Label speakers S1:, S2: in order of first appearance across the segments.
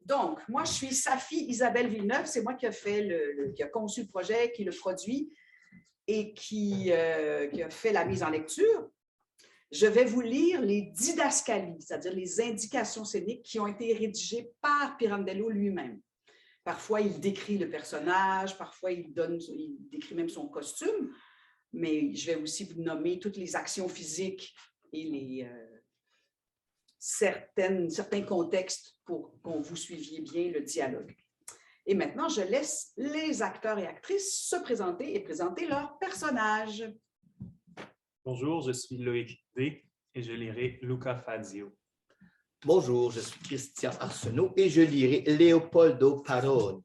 S1: Donc, moi, je suis Safi Isabelle Villeneuve. C'est moi qui a qui a conçu le projet, qui le produit et qui a fait la mise en lecture. Je vais vous lire les didascalies, c'est-à-dire les indications scéniques qui ont été rédigées par Pirandello lui-même. Parfois, il décrit le personnage, parfois, il décrit même son costume, mais je vais aussi vous nommer toutes les actions physiques et certains contextes pour qu'on vous suiviez bien le dialogue. Et maintenant, je laisse les acteurs et actrices se présenter et présenter leurs personnages.
S2: Bonjour, je suis Loïc D. et je lirai Luca Fazio.
S3: Bonjour, je suis Christian Arsenault et je lirai Leopoldo Paroni.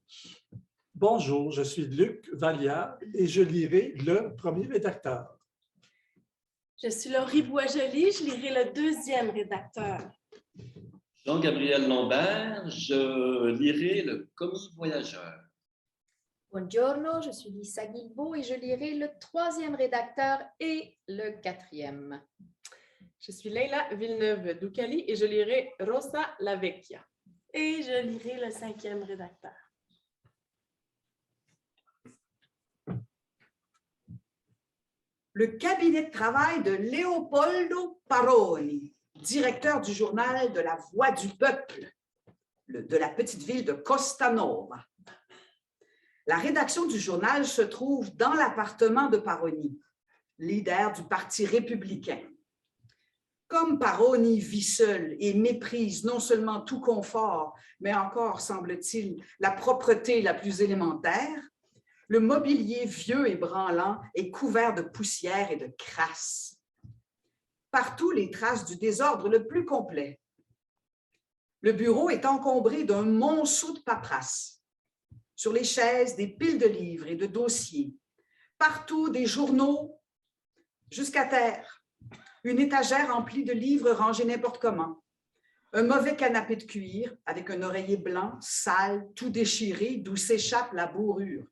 S4: Bonjour, je suis Luc Vallière et je lirai le premier rédacteur.
S5: Je suis Laurie Boisjoli, je lirai le deuxième rédacteur.
S6: Jean-Gabriel Lambert, je lirai le commis voyageur.
S7: Buongiorno, je suis Lisa Guilbeault et je lirai le troisième rédacteur et le quatrième.
S8: Je suis Leila Villeneuve-Doucali et je lirai Rosa la Vecchia.
S5: Et je lirai le cinquième rédacteur.
S1: Le cabinet de travail de Leopoldo Paroni, directeur du journal de la Voix du Peuple, de la petite ville de Costanova. La rédaction du journal se trouve dans l'appartement de Paroni, leader du Parti républicain. Comme Paroni vit seul et méprise non seulement tout confort, mais encore, semble-t-il, la propreté la plus élémentaire, le mobilier vieux et branlant est couvert de poussière et de crasse. Partout, les traces du désordre le plus complet. Le bureau est encombré d'un monceau de paperasse. Sur les chaises, des piles de livres et de dossiers. Partout, des journaux jusqu'à terre. Une étagère remplie de livres rangés n'importe comment. Un mauvais canapé de cuir avec un oreiller blanc, sale, tout déchiré, d'où s'échappe la bourrure.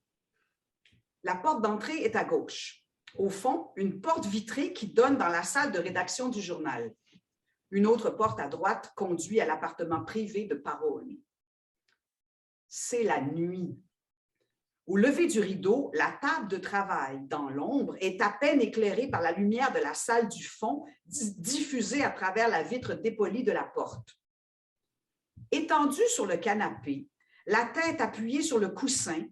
S1: La porte d'entrée est à gauche. Au fond, une porte vitrée qui donne dans la salle de rédaction du journal. Une autre porte à droite conduit à l'appartement privé de Paroni. C'est la nuit. Au lever du rideau, la table de travail dans l'ombre est à peine éclairée par la lumière de la salle du fond, diffusée à travers la vitre dépolie de la porte. Étendu sur le canapé, la tête appuyée sur le coussin,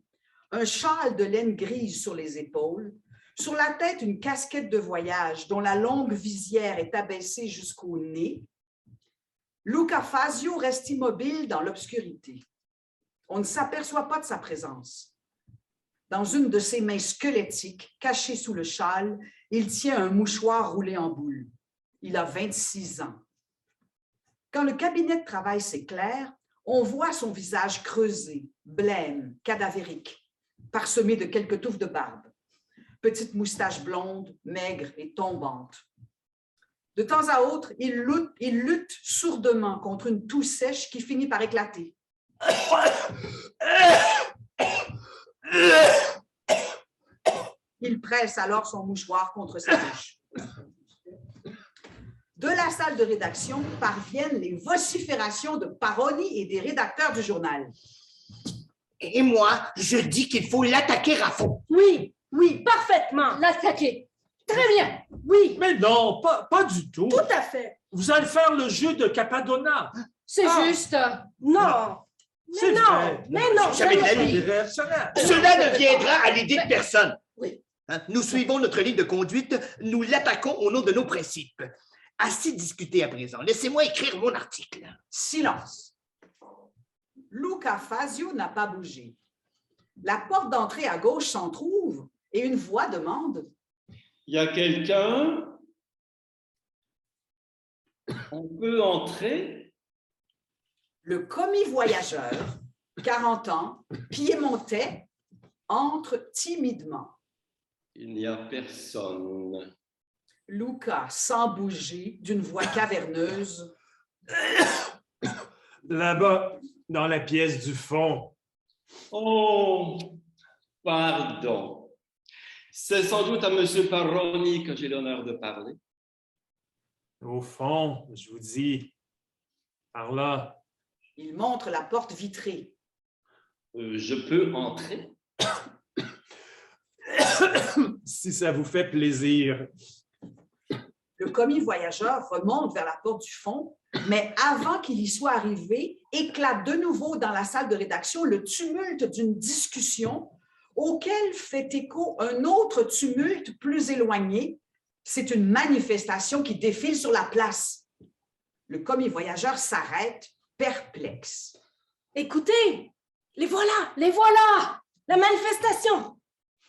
S1: un châle de laine grise sur les épaules, sur la tête une casquette de voyage dont la longue visière est abaissée jusqu'au nez, Luca Fazio reste immobile dans l'obscurité. On ne s'aperçoit pas de sa présence. Dans une de ses mains squelettiques, cachée sous le châle, il tient un mouchoir roulé en boule. Il a 26 ans. Quand le cabinet de travail s'éclaire, on voit son visage creusé, blême, cadavérique, parsemé de quelques touffes de barbe. Petite moustache blonde, maigre et tombante. De temps à autre, il lutte sourdement contre une toux sèche qui finit par éclater. Il presse alors son mouchoir contre sa bouche. De la salle de rédaction parviennent les vociférations de Paroni et des rédacteurs du journal.
S3: Et moi, je dis qu'il faut l'attaquer à fond.
S5: Oui, oui, parfaitement.
S7: L'attaquer. Très bien. Oui.
S4: Mais non, pas du tout.
S5: Tout à fait.
S4: Vous allez faire le jeu de Cappadonna.
S7: C'est juste.
S5: Non.
S4: C'est vrai.
S5: Mais non.
S3: Jamais de la
S4: C'est
S3: vie.
S4: réactionnaire.
S3: Cela ne viendra à l'idée de personne.
S7: Oui.
S3: Hein, nous suivons notre ligne de conduite, nous l'attaquons au nom de nos principes. Assez discuté à présent. Laissez-moi écrire mon article.
S1: Silence. Luca Fazio n'a pas bougé. La porte d'entrée à gauche s'entrouvre et une voix demande
S6: « Y a quelqu'un? On peut entrer? »
S1: Le commis voyageur, 40 ans, piémontais, entre timidement.
S6: Il n'y a personne.
S1: Luca, sans bouger, d'une voix caverneuse.
S2: Là-bas, dans la pièce du fond.
S6: Oh, pardon. C'est sans doute à M. Paroni que j'ai l'honneur de parler.
S2: Au fond, je vous dis, par là.
S1: Il montre la porte vitrée.
S6: Je peux entrer?
S2: Si ça vous fait plaisir.
S1: Le commis voyageur remonte vers la porte du fond, mais avant qu'il y soit arrivé, éclate de nouveau dans la salle de rédaction le tumulte d'une discussion auquel fait écho un autre tumulte plus éloigné. C'est une manifestation qui défile sur la place. Le commis voyageur s'arrête, perplexe.
S5: Écoutez, les voilà,
S7: Les voilà!
S5: la manifestation.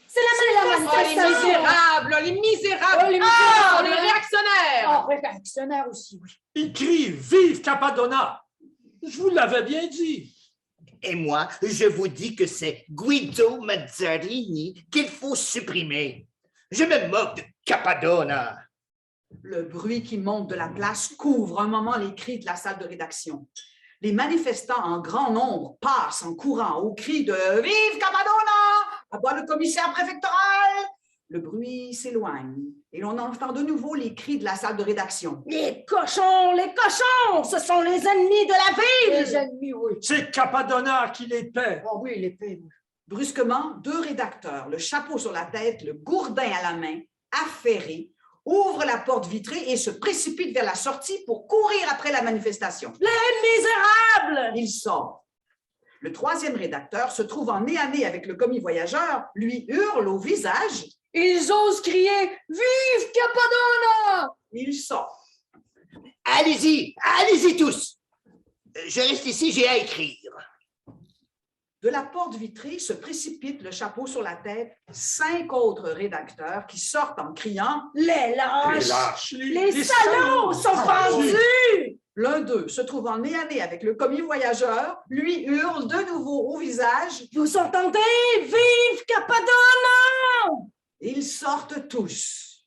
S5: C'est
S7: C'est
S5: la
S7: la
S8: Oh,
S5: manifestation.
S8: les misérables, les misérables,
S7: Oh, les
S8: Ah,
S7: misérables.
S8: les réactionnaires!
S7: Oh, réactionnaire aussi, oui.
S4: Il crie « Vive Cappadona !» Je vous l'avais bien dit.
S3: Et moi, je vous dis que c'est Guido Mazzarini qu'il faut supprimer. Je me moque de Cappadona.
S1: Le bruit qui monte de la place couvre un moment les cris de la salle de rédaction. Les manifestants en grand nombre passent en courant au cri de « Vive Cappadona !» à bas le commissaire préfectoral. Le bruit s'éloigne et l'on entend de nouveau les cris de la salle de rédaction.
S5: Les cochons, ce sont les ennemis de la ville.
S7: Les ennemis, oui.
S4: C'est Cappadona qui les paie.
S7: Oh oui, les paix, oui.
S1: Brusquement, deux rédacteurs, le chapeau sur la tête, le gourdin à la main, affairés, ouvrent la porte vitrée et se précipitent vers la sortie pour courir après la manifestation.
S5: Misérables.
S1: Il sort. Le troisième rédacteur se trouvant nez à nez avec le commis voyageur, lui hurle au visage.
S7: Ils osent crier « Vive Cappadona !»
S1: Il sort.
S3: Allez-y, allez-y tous. Je reste ici, j'ai à écrire.
S1: De la porte vitrée se précipitent, le chapeau sur la tête, 5 autres rédacteurs qui sortent en criant
S5: Les
S4: Les
S5: lâches.
S4: lâches,
S5: Les salauds sont pendus.
S1: L'un d'eux, se trouvant nez à nez avec le commis voyageur, lui hurle de nouveau au visage.
S5: Vous entendez? Vive Cappadona!
S1: Ils sortent tous.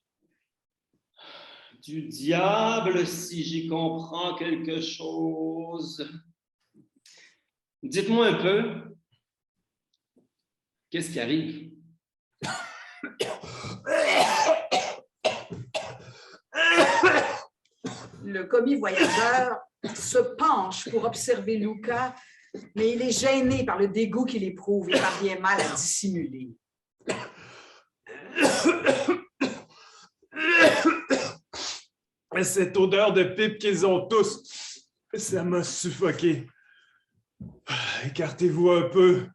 S6: Du diable, si j'y comprends quelque chose. Dites-moi un peu, qu'est-ce qui arrive?
S1: Le commis voyageur se penche pour observer Luca, mais il est gêné par le dégoût qu'il éprouve et parvient mal à dissimuler.
S2: Cette odeur de pipe qu'ils ont tous, ça m'a suffoqué. Écartez-vous un peu.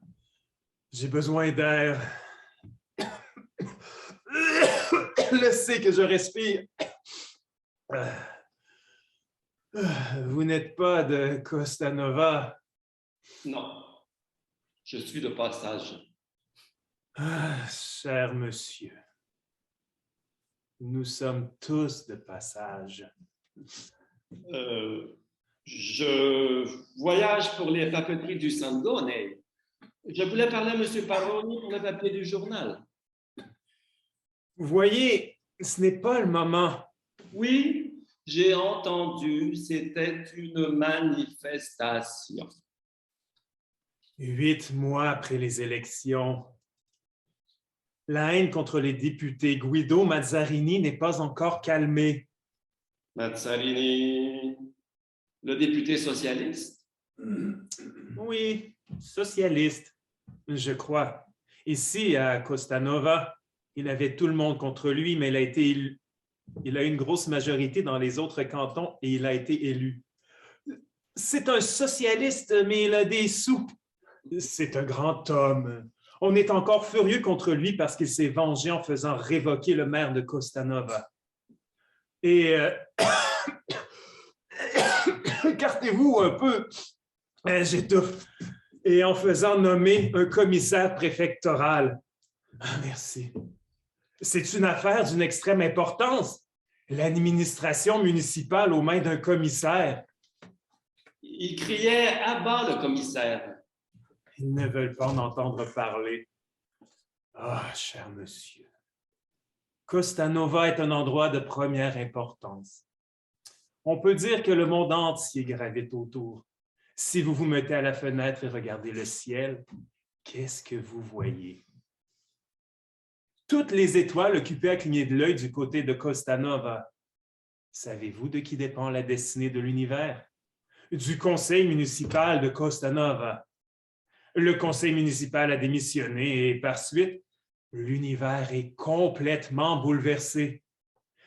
S2: J'ai besoin d'air. Laissez que je respire. Vous n'êtes pas de Costanova.
S6: Non, je suis de passage.
S2: Cher monsieur, nous sommes tous de passage.
S6: Je voyage pour les papeteries du Sangone. Je voulais parler à M. Paroni pour le papier du journal.
S2: Vous voyez, ce n'est pas le moment.
S6: Oui, j'ai entendu, c'était une manifestation.
S2: 8 mois après les élections, la haine contre les députés Guido Mazzarini n'est pas encore calmée.
S6: Mazzarini, le député socialiste?
S2: Oui, socialiste, je crois. Ici, à Costanova, il avait tout le monde contre lui, mais il a eu une grosse majorité dans les autres cantons et il a été élu. C'est un socialiste, mais il a des sous. C'est un grand homme. On est encore furieux contre lui parce qu'il s'est vengé en faisant révoquer le maire de Costanova. Et écartez-vous un peu, j'étouffe. Et en faisant nommer un commissaire préfectoral. Merci. C'est une affaire d'une extrême importance. L'administration municipale aux mains d'un commissaire.
S6: Il criait « à bas le commissaire ».
S2: Ils ne veulent pas en entendre parler. Ah, cher monsieur. Costanova est un endroit de première importance. On peut dire que le monde entier gravite autour. Si vous vous mettez à la fenêtre et regardez le ciel, qu'est-ce que vous voyez? Toutes les étoiles occupées à cligner de l'œil du côté de Costanova. Savez-vous de qui dépend la destinée de l'univers? du conseil municipal de Costanova. Le conseil municipal a démissionné et par suite, l'univers est complètement bouleversé.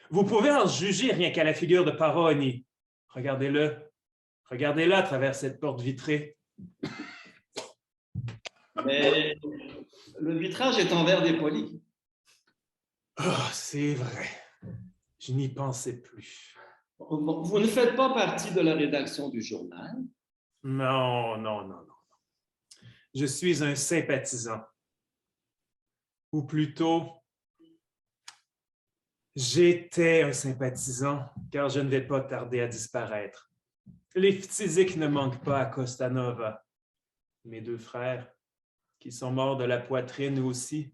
S2: Vous pouvez en juger rien qu'à la figure de Paroni. Regardez-le. Regardez-le à travers cette porte vitrée.
S6: Mais le vitrage est en verre dépoli.
S2: Oh, c'est vrai. Je n'y pensais plus.
S6: Vous ne faites pas partie de la rédaction du journal?
S2: Non, non, non, non. Je suis un sympathisant. Ou plutôt, j'étais un sympathisant, car je ne vais pas tarder à disparaître. Les phtisiques ne manquent pas à Costanova. Mes 2 frères, qui sont morts de la poitrine aussi,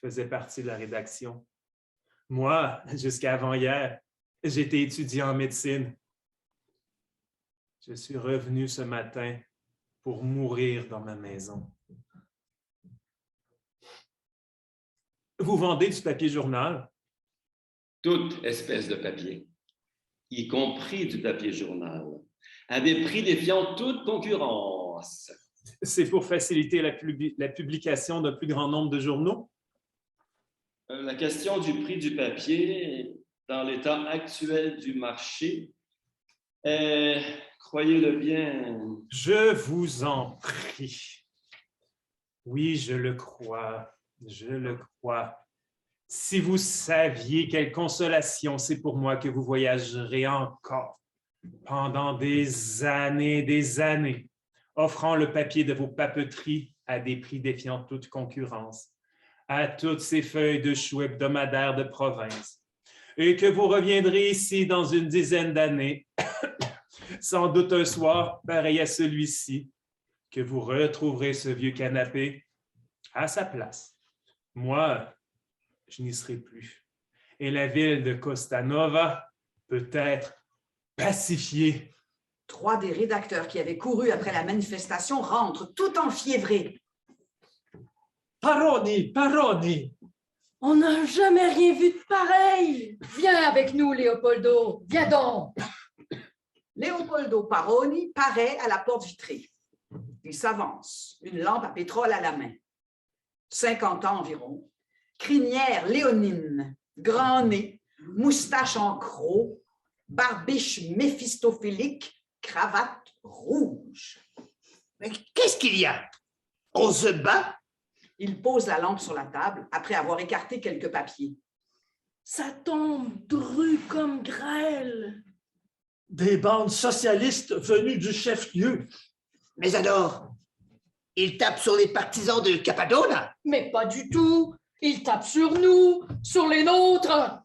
S2: faisaient partie de la rédaction. Moi, jusqu'à avant-hier, j'étais étudiant en médecine. Je suis revenu ce matin pour mourir dans ma maison. Vous vendez du papier journal?
S6: Toute espèce de papier, y compris du papier journal, à des prix défiant toute concurrence.
S2: C'est pour faciliter la publication d'un plus grand nombre de journaux?
S6: La question du prix du papier, dans l'état actuel du marché, est, croyez-le bien...
S2: Je vous en prie. Oui, je le crois. Je le crois. Si vous saviez quelle consolation c'est pour moi que vous voyagerez encore pendant des années, offrant le papier de vos papeteries à des prix défiant toute concurrence, à toutes ces feuilles de choux hebdomadaires de province, et que vous reviendrez ici dans une dizaine d'années, sans doute un soir pareil à celui-ci, que vous retrouverez ce vieux canapé à sa place. Moi, je n'y serai plus. Et la ville de Costanova peut être pacifiée.
S1: 3 des rédacteurs qui avaient couru après la manifestation rentrent tout enfiévrés.
S4: Paroni, Paroni!
S5: On n'a jamais rien vu de pareil.
S7: Viens avec nous, Leopoldo. Viens donc.
S1: Leopoldo Paroni paraît à la porte vitrée. Il s'avance, une lampe à pétrole à la main. 50 ans environ, crinière léonine, grand nez, moustache en croc, barbiche méphistophélique, cravate rouge.
S3: Mais qu'est-ce qu'il y a? On se bat?
S1: Il pose la lampe sur la table après avoir écarté quelques papiers.
S5: Ça tombe dru comme grêle.
S4: Des bandes socialistes venues du chef-lieu.
S3: Mais alors, il tape sur les partisans de Cappadona?
S7: Mais pas du tout. Il tape sur nous, sur les nôtres.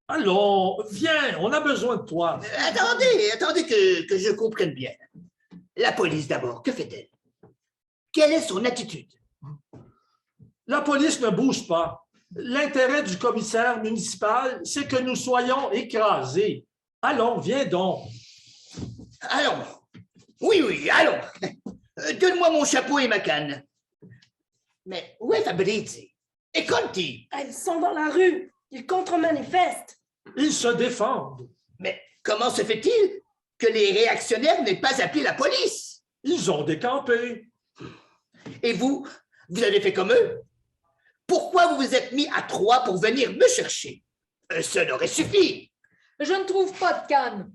S4: Allons, viens, on a besoin de toi.
S3: Attendez que je comprenne bien. La police d'abord, que fait-elle? Quelle est son attitude?
S4: La police ne bouge pas. L'intérêt du commissaire municipal, c'est que nous soyons écrasés. Allons, viens donc.
S3: Allons. Oui, allons. Donne-moi mon chapeau et ma canne. Mais où est Fabrizi? Et Conti?
S5: Ils sont dans la rue. Ils contre-manifestent.
S4: Ils se défendent.
S3: Mais comment se fait-il que les réactionnaires n'aient pas appelé la police?
S4: Ils ont décampé.
S3: Et vous avez fait comme eux? Pourquoi vous vous êtes mis à 3 pour venir me chercher? Un seul aurait suffi.
S7: Je ne trouve pas de canne.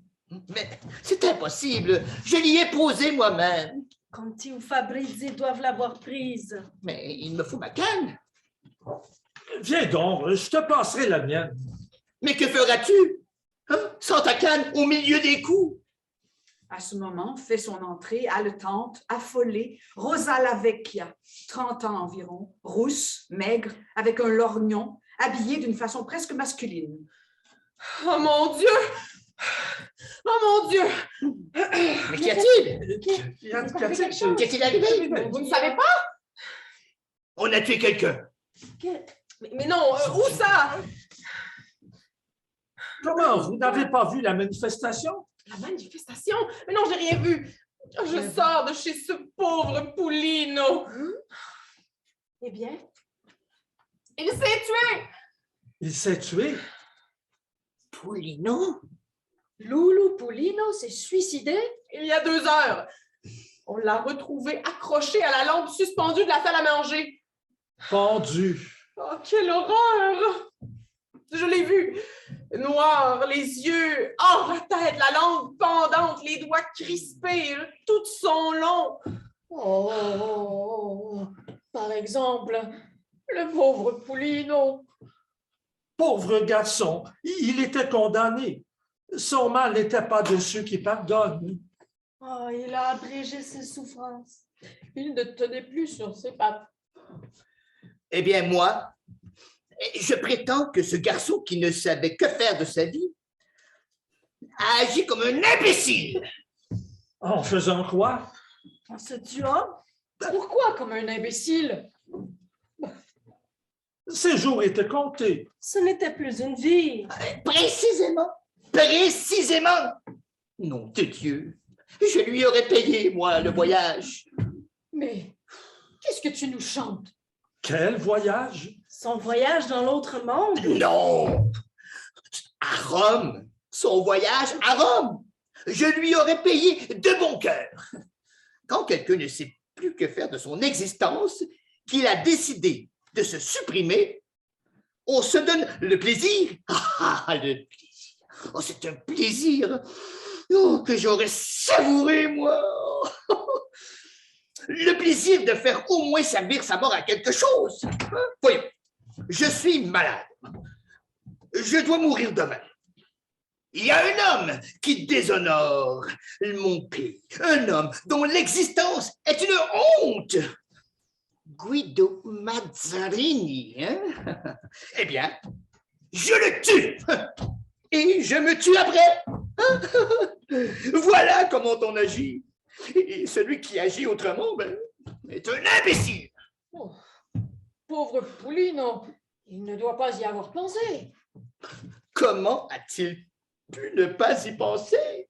S3: Mais c'est impossible. Je l'y ai posé moi-même.
S5: Conti ou Fabrizi doivent l'avoir prise.
S3: Mais il me faut ma canne.
S4: Viens donc, je te passerai la mienne.
S3: Mais que feras-tu? Hein? Sans ta canne au milieu des coups?
S1: À ce moment, fait son entrée, haletante, affolée, Rosa la Vecchia, 30 ans environ, rousse, maigre, avec un lorgnon, habillée d'une façon presque masculine.
S8: Oh mon Dieu! Oh mon Dieu!
S3: Mais qu'y a-t-il? Qu'est-il arrivé?
S8: Vous ne savez pas?
S3: On a tué quelqu'un.
S8: Mais non, où ça?
S4: Comment, vous n'avez pas vu la manifestation?
S8: La manifestation? Mais non, j'ai rien vu. Je sors de chez ce pauvre Poulino.
S5: Eh bien,
S8: Il s'est tué!
S4: Il s'est tué.
S3: Poulino?
S7: Loulou Poulino s'est suicidé?
S8: Il y a 2 heures. On l'a retrouvé accroché à la lampe suspendue de la salle à manger.
S4: Pendu.
S8: Oh, quelle horreur! Je l'ai vu. Noir, les yeux hors la tête, la langue pendante, les doigts crispés, tout son long.
S7: Oh, par exemple, le pauvre Poulino.
S4: Pauvre garçon, il était condamné. Son mal n'était pas de ceux qui pardonnent.
S5: Oh, il a abrégé ses souffrances. Il ne tenait plus sur ses pattes.
S3: Eh bien, moi, je prétends que ce garçon qui ne savait que faire de sa vie a agi comme un imbécile.
S4: En faisant quoi?
S5: En se tuant?
S7: Pourquoi comme un imbécile?
S4: Ses jours étaient comptés.
S5: Ce n'était plus une vie.
S3: Précisément. Précisément. Nom de Dieu. Je lui aurais payé, moi, le voyage.
S7: Mais qu'est-ce que tu nous chantes?
S4: Quel voyage?
S5: Son voyage dans l'autre monde?
S3: Non. À Rome. Son voyage à Rome. Je lui aurais payé de bon cœur. Quand quelqu'un ne sait plus que faire de son existence, qu'il a décidé de se supprimer, on se donne le plaisir. Ah, le plaisir. Oh, c'est un plaisir que j'aurais savouré, moi. Le plaisir de faire au moins servir sa mort à quelque chose. Voyons, je suis malade. Je dois mourir demain. Il y a un homme qui déshonore mon pays, un homme dont l'existence est une honte. Guido Mazzarini, hein? Eh bien, je le tue et je me tue après. Voilà comment on agit. Et celui qui agit autrement est un imbécile.
S7: Oh, pauvre Poulino, il ne doit pas y avoir pensé.
S3: Comment a-t-il pu ne pas y penser?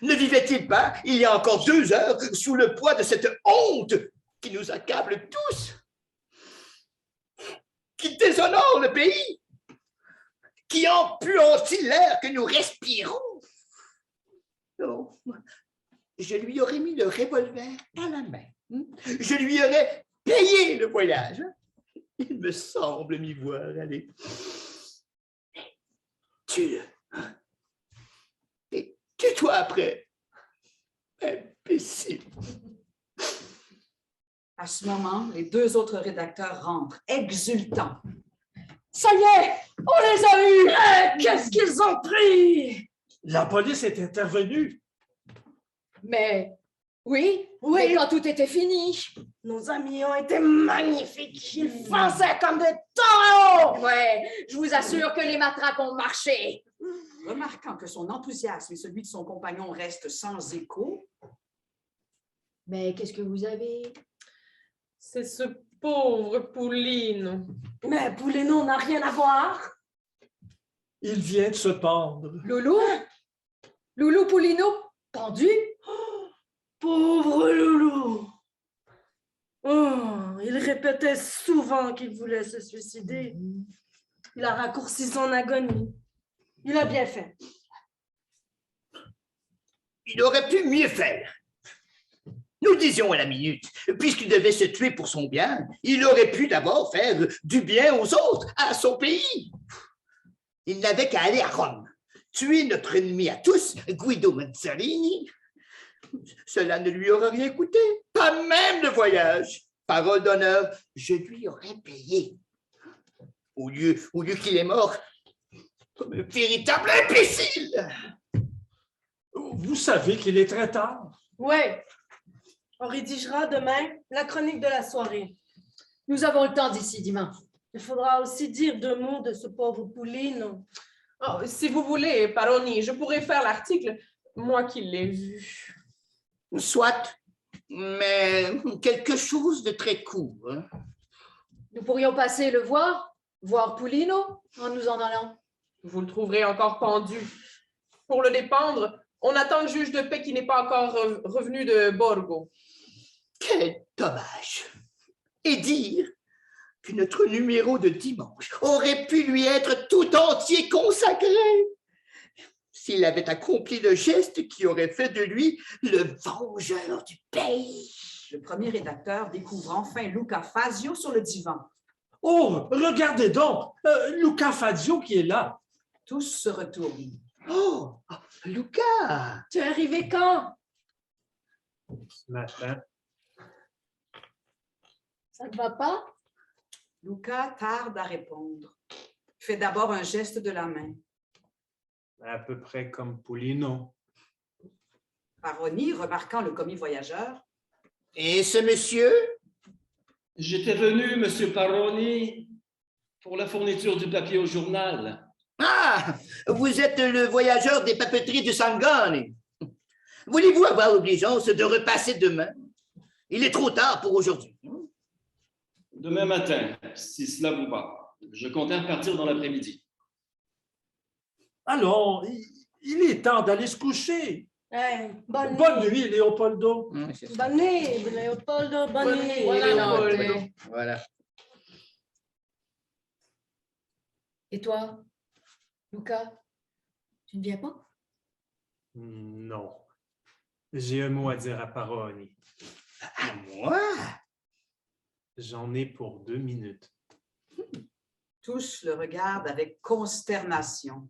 S3: Ne vivait-il pas, il y a encore 2 heures, sous le poids de cette honte qui nous accable tous, qui déshonore le pays, qui empuantit l'air que nous respirons? Non, je lui aurais mis le revolver à la main. Je lui aurais payé le voyage. Il me semble m'y voir aller. Tue-le. Et tue-toi après. Imbécile.
S1: À ce moment, les 2 autres rédacteurs rentrent, exultants.
S7: Ça y est, on les a eus! Qu'est-ce qu'ils ont pris?
S4: La police est intervenue.
S7: Mais oui, mais quand tout était fini.
S5: Nos amis ont été magnifiques. Ils fonçaient comme des taureaux.
S7: Ouais, je vous assure que les matraques ont marché.
S1: Remarquant que son enthousiasme et celui de son compagnon restent sans écho,
S7: Mais qu'est-ce que vous avez?
S8: C'est ce pauvre Poulino.
S5: Mais Poulino n'a rien à voir.
S4: Il vient de se pendre.
S7: Loulou? Loulou Poulino? Pendu?
S5: Pauvre Loulou. Oh, il répétait souvent qu'il voulait se suicider. Il a raccourci son agonie. Il a bien fait.
S3: Il aurait pu mieux faire. Nous disions à la minute, puisqu'il devait se tuer pour son bien, il aurait pu d'abord faire du bien aux autres, à son pays. Il n'avait qu'à aller à Rome, tuer notre ennemi à tous, Guido Mazzarini. Cela ne lui aurait rien coûté, pas même le voyage. Parole d'honneur, je lui aurais payé. Au lieu qu'il est mort comme un véritable imbécile.
S4: Vous savez qu'il est très tard.
S5: Ouais. On rédigera demain la chronique de la soirée.
S7: Nous avons le temps d'ici dimanche.
S5: Il faudra aussi dire 2 mots de ce pauvre Poulino.
S8: Oh, si vous voulez, Paroni, je pourrais faire l'article, moi qui l'ai vu.
S3: Soit, mais quelque chose de très court. Hein.
S7: Nous pourrions passer le voir Poulino en nous en allant.
S8: Vous le trouverez encore pendu. Pour le dépendre, on attend le juge de paix qui n'est pas encore revenu de Borgo.
S3: Quel dommage! Et dire que notre numéro de dimanche aurait pu lui être tout entier consacré. s'il avait accompli le geste qui aurait fait de lui le vengeur du pays.
S1: Le premier rédacteur découvre enfin Luca Fazio sur le divan.
S4: Oh, regardez donc, Luca Fazio qui est là.
S1: Tous se retournent.
S3: Oh, Luca!
S5: Tu es arrivé quand?
S2: Ce matin,
S5: Ça ne va pas?
S1: Luca tarde à répondre. Fait d'abord un geste de la main.
S2: à peu près comme Poulino.
S1: Paroni, remarquant le commis voyageur,
S3: Et ce monsieur?
S6: J'étais venu, Monsieur Paroni, pour la fourniture du papier au journal.
S3: Ah, vous êtes le voyageur des papeteries de Sangani. Voulez-vous avoir l'obligeance de repasser demain? Il est trop tard pour aujourd'hui.
S6: Demain matin, si cela vous va. Je comptais repartir dans l'après-midi.
S4: Allons, il est temps d'aller se coucher.
S5: Hey, bonne
S4: Bonne
S5: nuit.
S4: nuit, Léopoldo.
S5: Bonne nuit, Léopoldo. Bonne nuit.
S8: Léopoldo.
S3: Voilà.
S7: Et toi, Luca, tu ne viens pas?
S2: Non. J'ai un mot à dire à Paroni.
S3: À moi?
S2: J'en ai pour 2 minutes.
S1: tous le regardent avec consternation.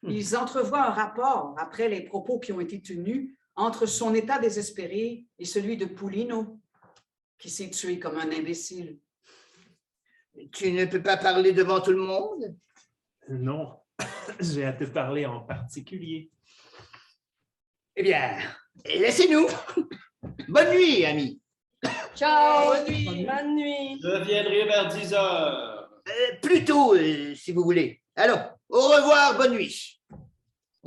S1: Ils entrevoient un rapport, après les propos qui ont été tenus, entre son état désespéré et celui de Poulino, qui s'est tué comme un imbécile.
S3: Tu ne peux pas parler devant tout le monde?
S2: Non, j'ai à te parler en particulier.
S3: Eh bien, laissez-nous. Bonne nuit, amis.
S5: Ciao.
S8: Bonne nuit.
S5: Bonne nuit.
S6: Je viendrai vers 10 heures.
S3: Plus tôt, si vous voulez. Allons, au revoir, bonne nuit.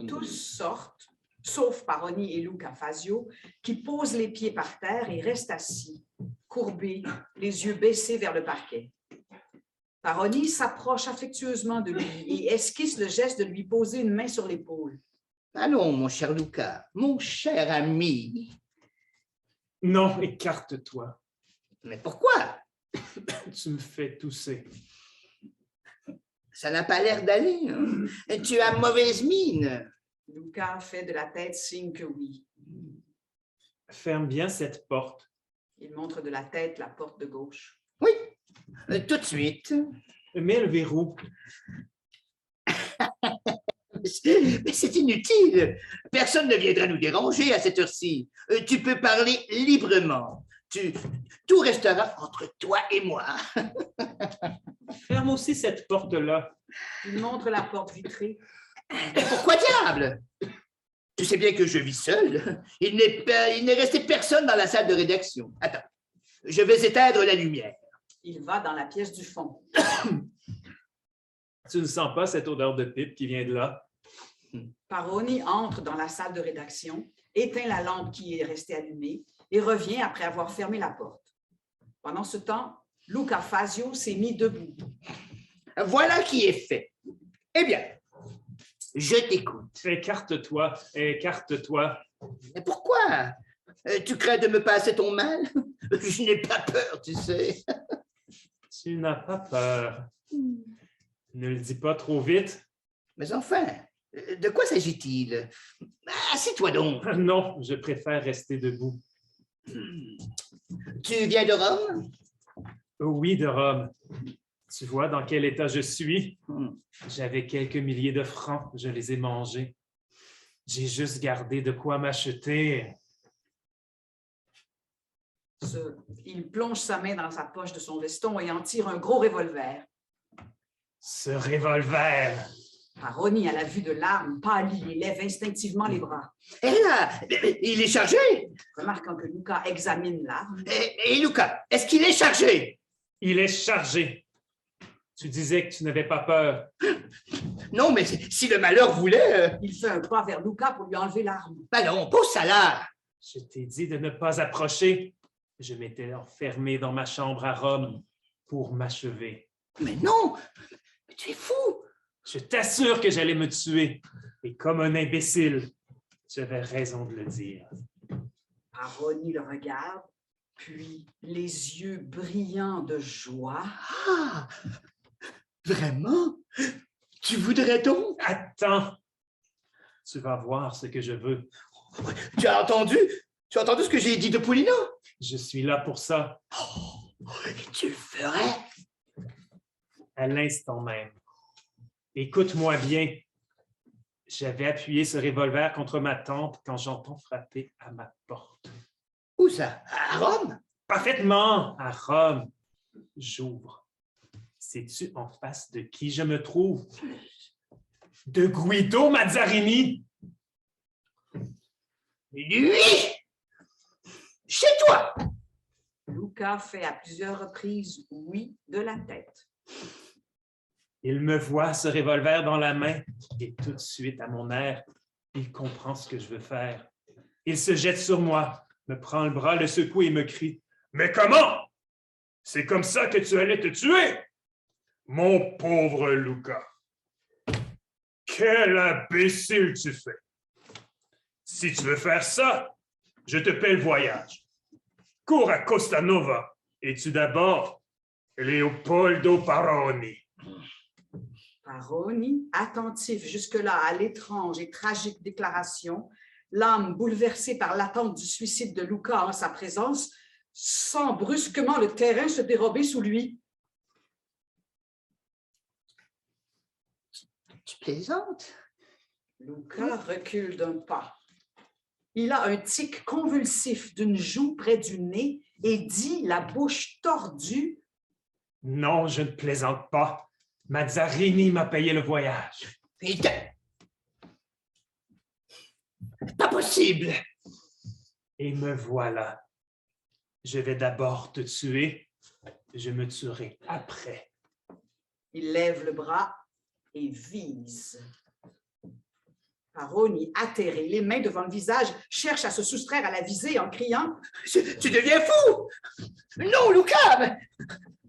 S1: Tous sortent, sauf Paroni et Luca Fazio, qui posent les pieds par terre et restent assis, courbés, les yeux baissés vers le parquet. Paroni s'approche affectueusement de lui et esquisse le geste de lui poser une main sur l'épaule.
S3: Allons, mon cher Luca, mon cher ami.
S2: Non, écarte-toi.
S3: Mais pourquoi?
S2: Tu me fais tousser.
S3: Ça n'a pas l'air d'aller. Hein? Tu as mauvaise mine.
S1: Luca fait de la tête signe que oui.
S2: Ferme bien cette porte.
S1: Il montre de la tête la porte de gauche.
S3: Oui, tout de suite.
S2: Mets le verrou.
S3: Mais c'est inutile. Personne ne viendra nous déranger à cette heure-ci. Tu peux parler librement. Tout restera entre toi et moi.
S2: Ferme aussi cette porte-là.
S1: Il montre la porte vitrée.
S3: Mais pourquoi diable? Tu sais bien que je vis seul. Il n'est resté personne dans la salle de rédaction. Attends, je vais éteindre la lumière.
S1: Il va dans la pièce du fond.
S2: Tu ne sens pas cette odeur de pipe qui vient de là?
S1: Paroni entre dans la salle de rédaction, éteint la lampe qui est restée allumée et revient après avoir fermé la porte. Pendant ce temps, Luca Fazio s'est mis debout.
S3: Voilà qui est fait. Eh bien, je t'écoute.
S2: Écarte-toi, écarte-toi.
S3: Mais pourquoi? Tu crains de me passer ton mal? Je n'ai pas peur, tu sais.
S2: Tu n'as pas peur. Ne le dis pas trop vite.
S3: Mais enfin, de quoi s'agit-il? Assieds-toi donc.
S2: Non, je préfère rester debout.
S3: Tu viens de Rome?
S2: Oui, de Rome. Tu vois dans quel état je suis? J'avais quelques milliers de francs, je les ai mangés. J'ai juste gardé de quoi m'acheter.
S1: Il plonge sa main dans sa poche de son veston et en tire un gros revolver.
S2: Ce revolver!
S1: Paroni, à la vue de l'arme, pâlit et lève instinctivement les bras.
S3: Et là, il est chargé.
S1: Remarquant que Luca examine l'arme,
S3: Et Luca, est-ce qu'il est chargé?
S2: Il est chargé. Tu disais que tu n'avais pas peur.
S3: Non, mais si le malheur voulait...
S1: il fait un pas vers Luca pour lui enlever l'arme.
S3: Allons, pousse ça là.
S2: Je t'ai dit de ne pas approcher. Je m'étais enfermé dans ma chambre à Rome pour m'achever.
S3: Mais non, mais tu es fou.
S2: Je t'assure que j'allais me tuer. Et comme un imbécile, j'avais raison de le dire.
S1: Paroni le regarde, puis les yeux brillants de joie.
S3: Ah, vraiment? Tu voudrais donc?
S2: Attends, Tu vas voir ce que je veux.
S3: Tu as entendu? Tu as entendu ce que j'ai dit de Poulino?
S2: Je suis là pour ça,
S3: Tu le ferais?
S2: à l'instant même. Écoute-moi bien. J'avais appuyé ce revolver contre ma tempe quand j'entends frapper à ma porte.
S3: Où ça? À Rome?
S2: Parfaitement, à Rome. J'ouvre. Sais-tu en face de qui je me trouve? De Guido Mazzarini.
S3: Lui? Chez toi?
S1: Luca fait à plusieurs reprises oui de la tête.
S2: Il me voit ce revolver dans la main et tout de suite, à mon air, il comprend ce que je veux faire. Il se jette sur moi, me prend le bras, le secoue et me crie « Mais comment? C'est comme ça que tu allais te tuer? Mon pauvre Luca! Quel imbécile tu fais! Si tu veux faire ça, je te paie le voyage. Cours à Costanova et tue d'abord Leopoldo Paroni. »
S1: Paroni, attentif jusque-là à l'étrange et tragique déclaration, l'âme bouleversée par l'attente du suicide de Luca en sa présence, sent brusquement le terrain se dérober sous lui.
S3: Tu plaisantes?
S1: Luca recule d'un pas. Il a un tic convulsif d'une joue près du nez et dit, la bouche tordue,
S2: « Non, je ne plaisante pas. Mazzarini m'a payé le voyage. »
S3: Pas possible!
S2: Et me voilà. Je vais d'abord te tuer, je me tuerai après.
S1: il lève le bras et vise. Paroni, atterré, les mains devant le visage, cherche à se soustraire à la visée en criant
S3: « Tu deviens fou! Non, Luca!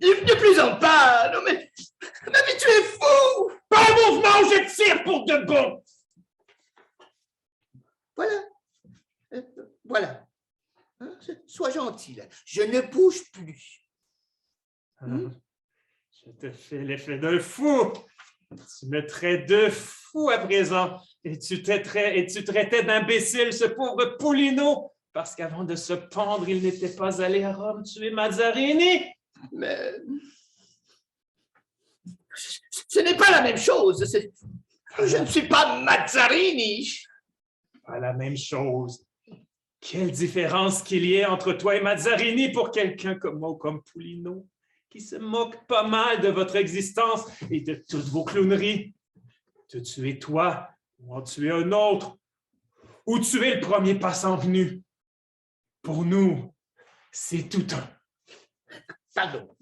S3: Ne plaisante pas! Non, mais tu es fou!
S2: Pas un mouvement, je tire pour de bon!
S3: Voilà. Voilà. Hein, sois gentil, là. Je ne bouge plus.
S2: Je te fais l'effet d'un fou. Tu me traites de fou à présent. Et tu traitais d'imbécile ce pauvre Poulino, parce qu'avant de se pendre, il n'était pas allé à Rome tuer Mazzarini.
S3: Mais ce n'est pas la même chose. Je ne suis pas Mazzarini.
S2: Pas la même chose. Quelle différence qu'il y ait entre toi et Mazzarini pour quelqu'un comme moi ou comme Poulino, qui se moque pas mal de votre existence et de toutes vos clowneries. Te tuer toi, ou en tuer un autre, ou tuer le premier passant venu. Pour nous, c'est tout un.
S3: Pardon,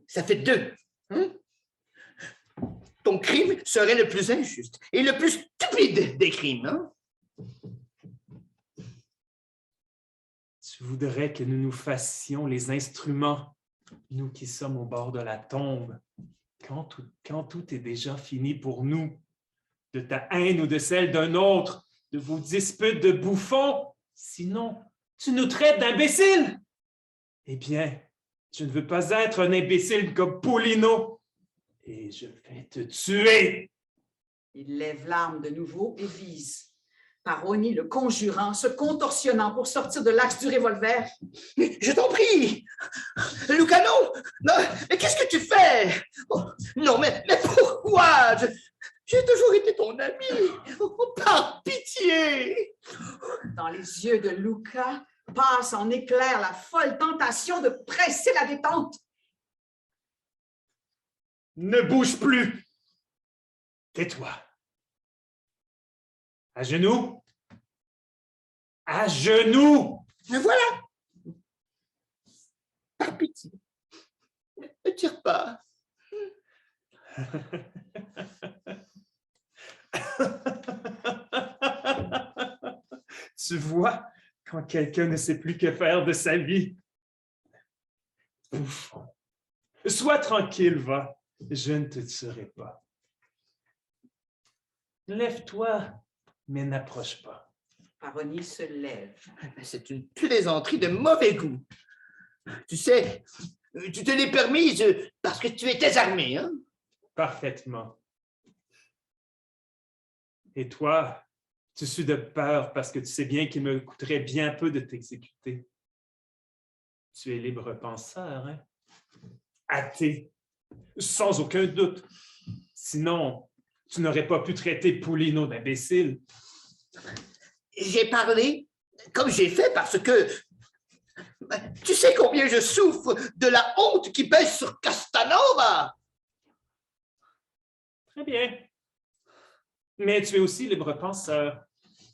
S3: ça fait deux. Hein? Ton crime serait le plus injuste et le plus stupide des crimes. Hein?
S2: Tu voudrais que nous nous fassions les instruments, nous qui sommes au bord de la tombe, quand tout est déjà fini pour nous, de ta haine ou de celle d'un autre, de vos disputes de bouffons, sinon tu nous traites d'imbéciles. Eh bien, je ne veux pas être un imbécile comme Poulino, et je vais te tuer.
S1: Il lève l'arme de nouveau et vise. Paroni, le conjurant, se contorsionnant pour sortir de l'axe du revolver.
S3: Je t'en prie! Luca, non! Mais qu'est-ce que tu fais? Oh, non, mais pourquoi? J'ai toujours été ton ami. Oh, par pitié!
S1: Dans les yeux de Luca passe en éclair la folle tentation de presser la détente.
S2: Ne bouge plus. Tais-toi. À genoux. À genoux.
S3: Me voilà. Par pitié. Ne tire pas.
S2: Tu vois, quand quelqu'un ne sait plus que faire de sa vie. Bouffon. Sois tranquille, va. Je ne te tuerai pas. Lève-toi, mais n'approche pas.
S1: Paroni se lève.
S3: C'est une plaisanterie de mauvais goût. Tu sais, tu te l'es permise parce que tu étais armé, hein?
S2: Parfaitement. Et toi, Tu sues de peur parce que tu sais bien qu'il me coûterait bien peu de t'exécuter. Tu es libre penseur, hein? Athée, sans aucun doute. Sinon, tu n'aurais pas pu traiter Poulino d'imbécile.
S3: J'ai parlé comme j'ai fait parce que tu sais combien je souffre de la honte qui pèse sur Castanova.
S2: Très bien. Mais tu es aussi libre penseur.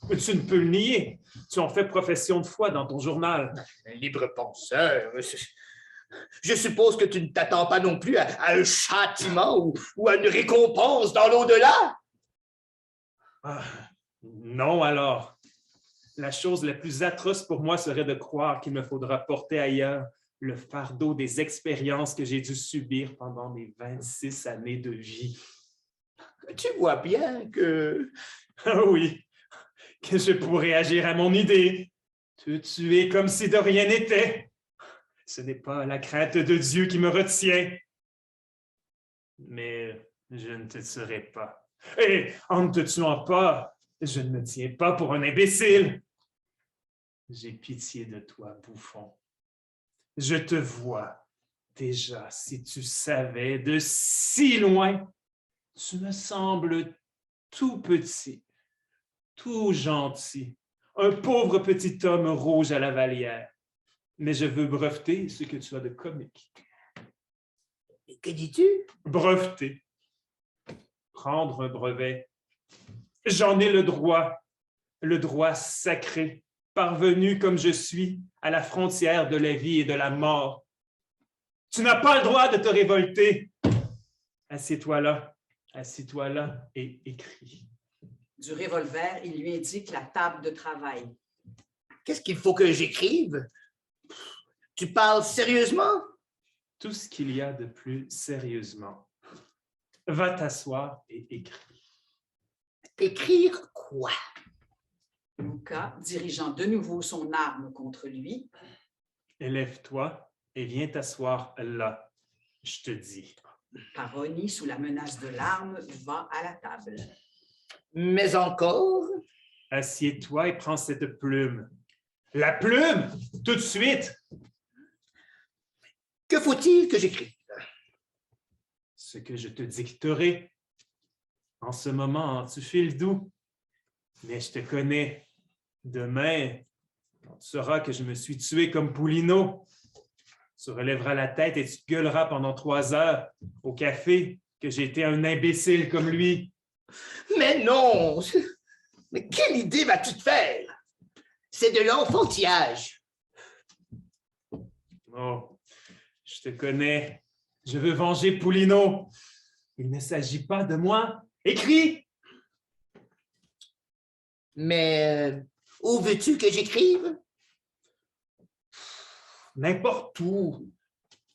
S2: Tu ne peux le nier. Tu en fais profession de foi dans ton journal.
S3: Libre penseur. Je suppose que tu ne t'attends pas non plus à un châtiment ou à une récompense dans l'au-delà.
S2: Ah, non, alors. La chose la plus atroce pour moi serait de croire qu'il me faudra porter ailleurs le fardeau des expériences que j'ai dû subir pendant mes 26 années de vie.
S3: Tu vois bien que...
S2: Ah oui, que je pourrais agir à mon idée, te tuer comme si de rien n'était. Ce n'est pas la crainte de Dieu qui me retient. Mais je ne te tuerai pas. Et en ne te tuant pas, je ne me tiens pas pour un imbécile. J'ai pitié de toi, bouffon. Je te vois déjà, si tu savais, de si loin. Tu me sembles tout petit, tout gentil, un pauvre petit homme rouge à la valière. Mais je veux breveter ce que tu as de comique.
S3: Que dis-tu?
S2: Breveter. Prendre un brevet. J'en ai le droit sacré, parvenu comme je suis à la frontière de la vie et de la mort. Tu n'as pas le droit de te révolter. Assieds-toi là et écris.
S1: Du revolver, il lui indique la table de travail.
S3: Qu'est-ce qu'il faut que j'écrive? Tu parles sérieusement?
S2: Tout ce qu'il y a de plus sérieusement. Va t'asseoir et écris.
S3: Écrire quoi?
S1: Luca, dirigeant de nouveau son arme contre lui.
S2: Élève-toi et viens t'asseoir là, je te dis.
S1: Paroni, sous la menace de l'arme, va à la table.
S3: Mais encore?
S2: Assieds-toi et prends cette plume. La plume, tout de suite!
S3: Que faut-il que j'écrive?
S2: Ce que je te dicterai. En ce moment, tu files doux, mais je te connais. Demain, quand tu sauras que je me suis tué comme Poulino, tu relèveras la tête et tu te gueuleras pendant 3 heures au café que j'ai été un imbécile comme lui.
S3: Mais non! Mais quelle idée vas-tu te faire? C'est de l'enfantillage.
S2: Oh, je te connais. Je veux venger Poulino. Il ne s'agit pas de moi. Écris!
S3: Mais où veux-tu que j'écrive?
S2: N'importe où.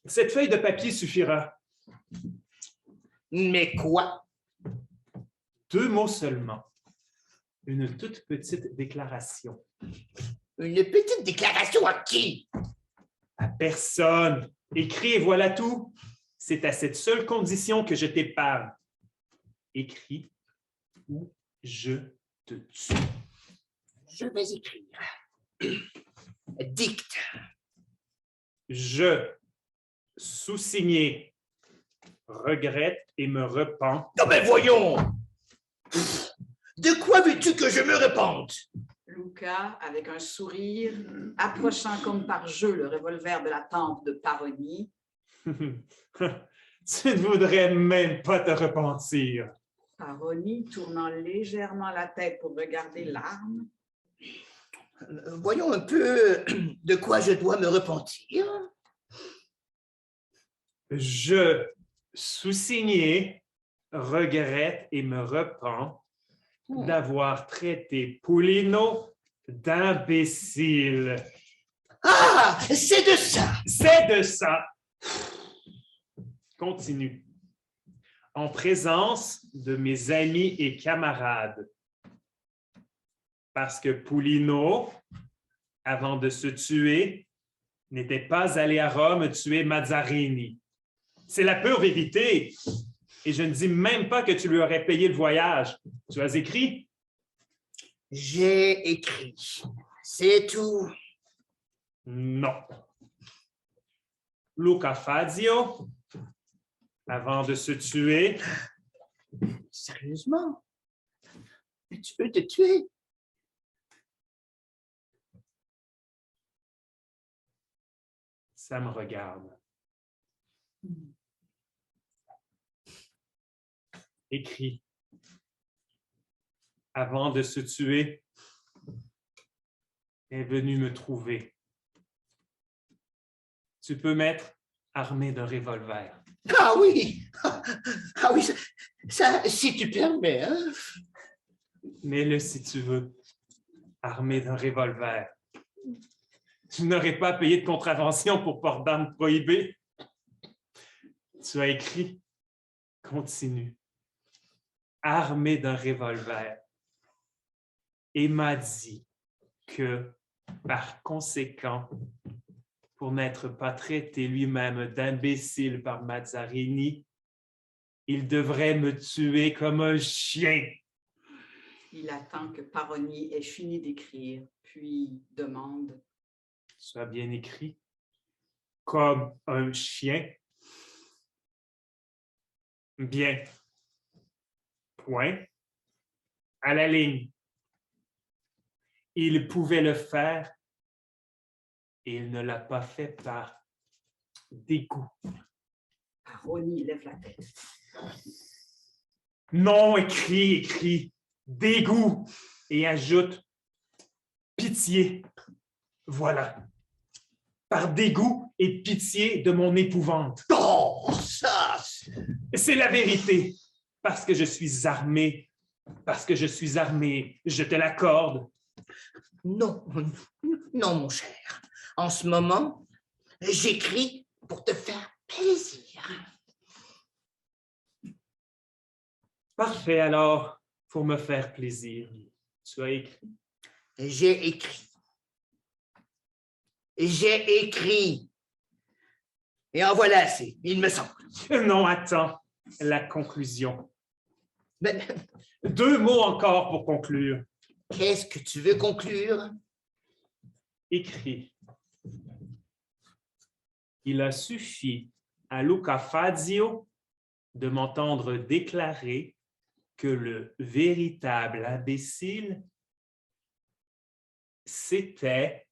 S2: Cette feuille de papier suffira.
S3: Mais quoi?
S2: 2 mots seulement. Une toute petite déclaration.
S3: Une petite déclaration à qui?
S2: À personne. Écris et voilà tout. C'est à cette seule condition que je t'épargne. Écris ou je te tue.
S3: Je vais écrire. Dicte.
S2: Je, sous-signé, regrette et me repens.
S3: Non mais voyons! De quoi veux-tu que je me repente?
S1: Luca, avec un sourire, approchant comme par jeu le revolver de la tempe de Paroni.
S2: Tu ne voudrais même pas te repentir.
S1: Paroni, tournant légèrement la tête pour regarder l'arme.
S3: Voyons un peu de quoi je dois me repentir.
S2: Je, sous-signé, regrette et me repens d'avoir traité Poulino d'imbécile.
S3: Ah, c'est de ça!
S2: C'est de ça. Continue. En présence de mes amis et camarades. Parce que Poulino, avant de se tuer, n'était pas allé à Rome tuer Mazzarini. C'est la pure vérité. Et je ne dis même pas que tu lui aurais payé le voyage. Tu as écrit?
S3: J'ai écrit. C'est tout.
S2: Non. Luca Fazio, avant de se tuer,
S3: Sérieusement? Tu veux te tuer?
S2: ça me regarde. Écrit. Avant de se tuer, est venu me trouver. Tu peux m'être armé d'un revolver.
S3: Ah oui! Ah oui, ça, si tu permets, hein?
S2: Mets-le si tu veux, armé d'un revolver. Tu n'aurais pas payé de contravention pour port d'armes prohibées. Tu as écrit, continue, armé d'un revolver, et m'a dit que, par conséquent, pour n'être pas traité lui-même d'imbécile par Mazzarini, il devrait me tuer comme un chien.
S1: Il attend que Paroni ait fini d'écrire, puis demande.
S2: Tu as bien écrit, comme un chien. Bien. Point. À la ligne. Il pouvait le faire et il ne l'a pas fait par dégoût.
S1: Paroni lève la tête.
S2: Non, écrit, dégoût, et ajoute pitié. Voilà. Par dégoût et pitié de mon épouvante.
S3: Oh, ça!
S2: C'est la vérité. Parce que je suis armé, je te l'accorde.
S3: Non, non, mon cher. En ce moment, j'écris pour te faire plaisir.
S2: Parfait, alors, pour me faire plaisir, tu as écrit.
S3: J'ai écrit. J'ai écrit. Et en voilà assez, il me semble.
S2: Non, attends, la conclusion.
S3: Mais
S2: 2 mots encore pour conclure.
S3: qu'est-ce que tu veux conclure?
S2: Écrit. Il a suffi à Luca Fazio de m'entendre déclarer que le véritable imbécile, c'était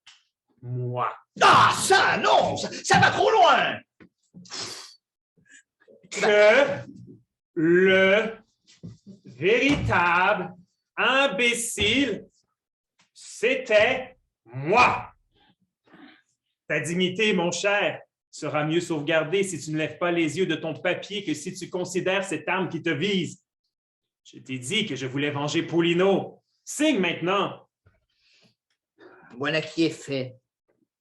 S2: moi.
S3: Ah, ça, non! Ça va trop loin!
S2: Que le véritable imbécile, c'était moi. Ta dignité, mon cher, sera mieux sauvegardée si tu ne lèves pas les yeux de ton papier que si tu considères cette arme qui te vise. Je t'ai dit que je voulais venger Paulino. Signe maintenant.
S3: Voilà qui est fait.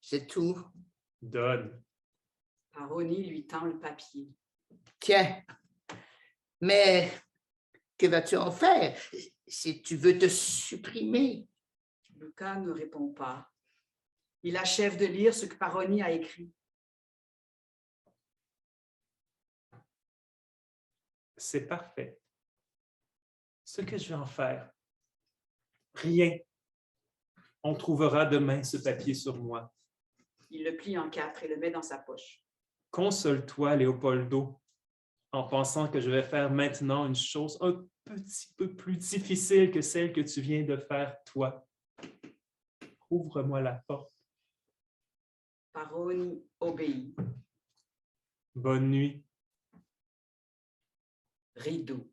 S3: C'est tout.
S2: Donne.
S1: Paroni lui tend le papier.
S3: Tiens. Mais que vas-tu en faire si tu veux te supprimer?
S1: Luca ne répond pas. Il achève de lire ce que Paroni a écrit.
S2: C'est parfait. Ce que je vais en faire, rien. On trouvera demain ce papier sur moi.
S1: Il le plie en 4 et le met dans sa poche.
S2: Console-toi, Léopoldo, en pensant que je vais faire maintenant une chose un petit peu plus difficile que celle que tu viens de faire, toi. Ouvre-moi la porte.
S1: Paroni obéit.
S2: Bonne nuit.
S1: Rideau.